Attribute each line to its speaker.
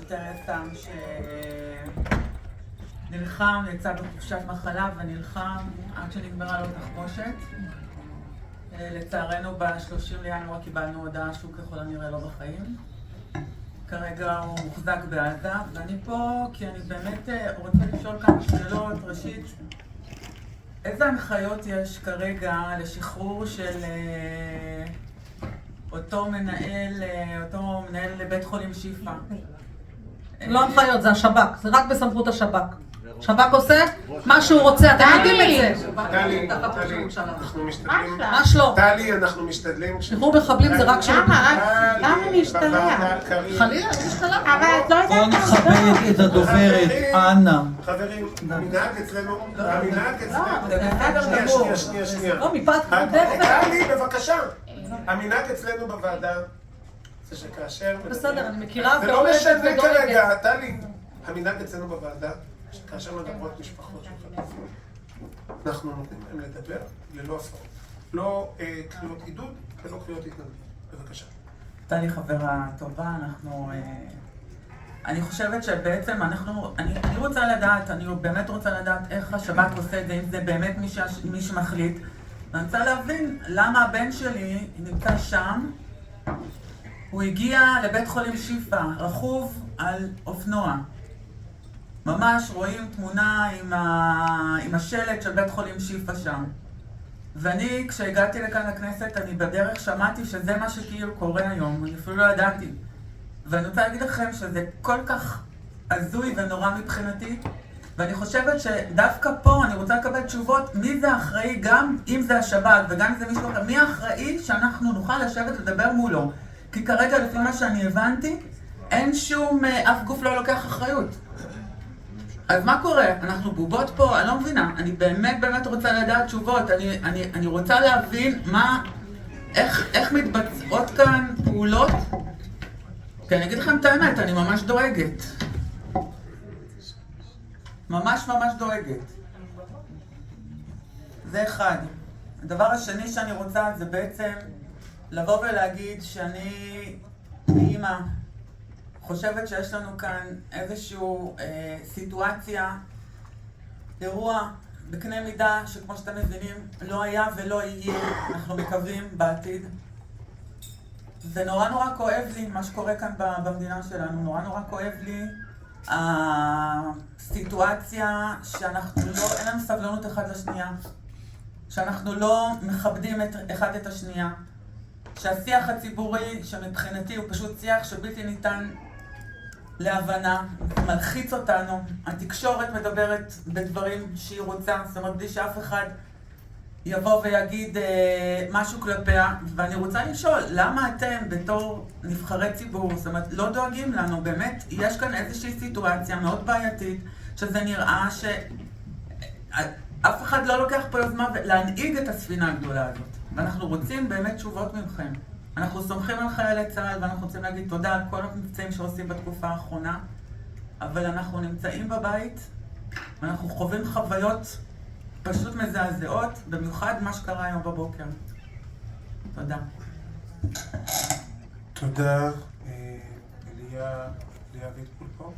Speaker 1: שוטר יס"מ שנלחם, יצא בחופשת מחלה ונלחם עד שנגמרה לו תחמושת. לצערנו ב-30 לינואר קיבלנו הודעה שהוא ככל הנראה לא בחיים. כרגע הוא מוחזק בעזה, ואני פה כי אני באמת רוצה לשאול כמה שאלות. ראשית, איזה הנחיות יש כרגע לשחרור של אותו מנהל לבית חולים שיפה?
Speaker 2: לא הנחיות, זה השב"כ, זה רק בסמכות השב"כ. שב"כ עושה מה שהוא רוצה, אתם יודעים את זה.
Speaker 3: טלי, אנחנו משתדלים.
Speaker 2: ממש לא.
Speaker 3: טלי, אנחנו משתדלים.
Speaker 2: שחרור מחבלים זה רק שלנו.
Speaker 4: למה להשתלח?
Speaker 2: חלילה, לא משתלח.
Speaker 4: אבל את לא יודעת...
Speaker 5: בוא נכבד את הדוברת, אנא.
Speaker 3: חברים, המנהג אצלנו, שנייה.
Speaker 2: לא, מפאת דרך.
Speaker 3: טלי, בבקשה. המנהג אצלנו בוועדה זה שכאשר...
Speaker 2: בסדר, אני מכירה
Speaker 3: זה לא משנה כרגע, טלי. המנהג אצלנו בוועדה, שכאשר מדברות משפחות של חטופים, אנחנו נותנים להם לדבר ללא הפרעות. לא קריאות עידוד ולא קריאות התנגדות. בבקשה.
Speaker 1: טלי חברה טובה, אני חושבת שבעצם אני רוצה לדעת, אני באמת רוצה לדעת איך השב"כ עושה את זה, אם זה באמת מי שמחליט. ואני רוצה להבין למה הבן שלי נמצא שם. הוא הגיע לבית חולים שיפה, רכוב על אופנוע. ממש רואים תמונה עם השלט של בית חולים שיפה שם. ואני, כשהגעתי לכאן לכנסת, אני בדרך שמעתי שזה מה שכאילו קורה היום, אני אפילו לא ידעתי. ואני רוצה להגיד לכם שזה כל כך הזוי ונורא מבחינתי, ואני חושבת שדווקא פה אני רוצה לקבל תשובות מי זה האחראי, גם אם זה השב"כ וגם אם זה מישהו אחר, מי האחראי שאנחנו נוכל לשבת לדבר מולו. כי כרגע לפי מה שאני הבנתי, אין שום, אף גוף לא לוקח אחריות. אז מה קורה? אנחנו בובות פה, אני לא מבינה. אני באמת רוצה לדעת תשובות. אני רוצה להבין איך מתבצעות כאן פעולות. כי אני אגיד לכם את האמת, אני ממש דואגת. ממש דואגת. זה אחד. הדבר השני שאני רוצה זה בעצם לבוא ולהגיד שאני אימא. חושבת שיש לנו כאן איזושהי סיטואציה, אירוע בקנה מידה שכמו שאתם מבינים לא היה ולא יהיה, אנחנו מקווים בעתיד. זה נורא כואב לי מה שקורה כאן במדינה שלנו, נורא כואב לי הסיטואציה שאנחנו לא, אין לנו סבלנות אחד לשנייה, שאנחנו לא מכבדים אחד את השנייה, שהשיח הציבורי שמבחינתי הוא פשוט שיח שבלתי ניתן להבנה, מלחיץ אותנו, התקשורת מדברת בדברים שהיא רוצה, זאת אומרת בלי שאף אחד יבוא ויגיד משהו כלפיה, ואני רוצה לשאול, למה אתם בתור נבחרי ציבור, זאת אומרת לא דואגים לנו, באמת יש כאן איזושהי סיטואציה מאוד בעייתית, שזה נראה שאף אחד לא לוקח פה יוזמה להנהיג את הספינה הגדולה הזאת, ואנחנו רוצים באמת תשובות מכם. אנחנו סומכים על חיילי צה"ל ואנחנו רוצים להגיד תודה על כל המבצעים שעושים בתקופה האחרונה, אבל אנחנו נמצאים בבית ואנחנו חווים חוויות פשוט מזעזעות, במיוחד מה שקרה היום בבוקר. תודה.
Speaker 3: תודה. אליה ויטפול פה?